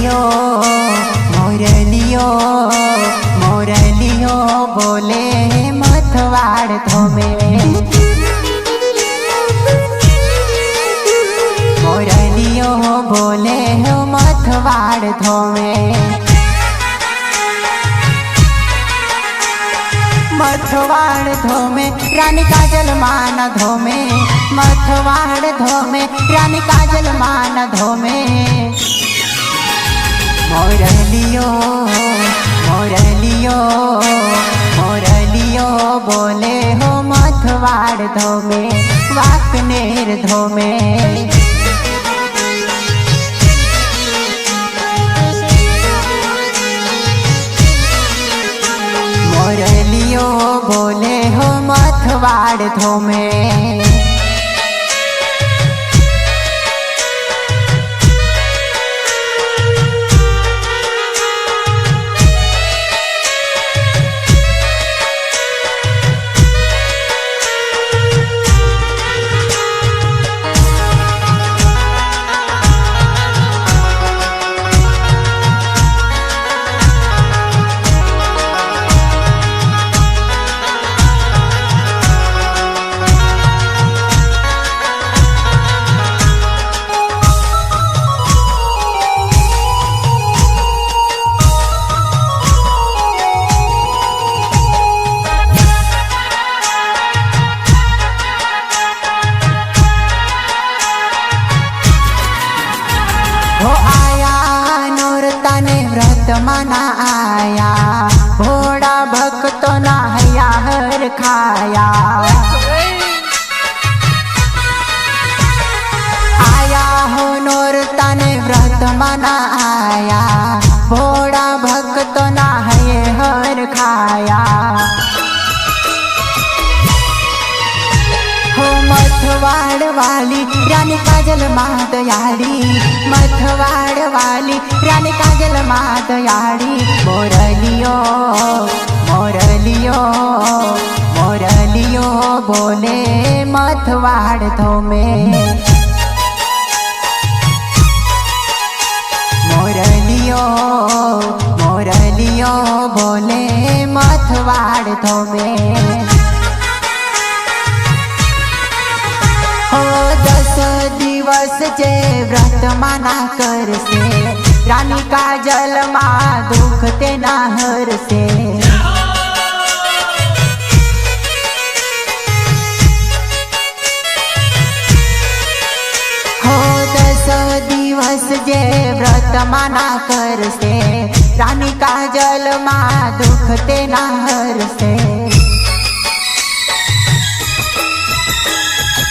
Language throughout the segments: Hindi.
मोरलियो मोरलियो मोरलियो बोले मथवाड़ थोमे मोरलियो बोले मथवाड़ थोमे मथवाड़ धोमे रानी काजल मान धोमे मथवाड़ धोमे रानी काजल मान धोमे मोरलियो मोरलियो मोरलियो बोले हो मथवाड़ धोमे वाकनेर धोमे मोरलियो बोले हो मथवाड़ धोमे हो आया नोरता ने व्रत मना आया भोड़ा भक्तो ना हया हर खाया आया हो नोरता ने व्रत मना आया भोड़ा भक्तो ना हये हर खाया मथवाड़ वाली रानी काजल मादयाड़ी मथवाड़ वाली रानी काजल मादयाड़ी मोरलियो मोरलियो मोरलियो बोले मथवाड़ धोमे मोरलियो मोरलियो बोले मथवाड़ धोमे हो 10 दिवस जे व्रत माना कर से रानी काजल मा दुख ते ना हर से हो 10 दिवस जे व्रत माना कर से रानी काजल मा दुख ते ना हर से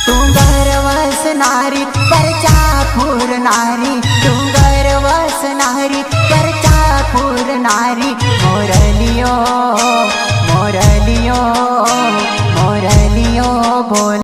डूंगर वस नारी परचापुर नारी डूंगर वस नारी परचापुर नारी मोरलियो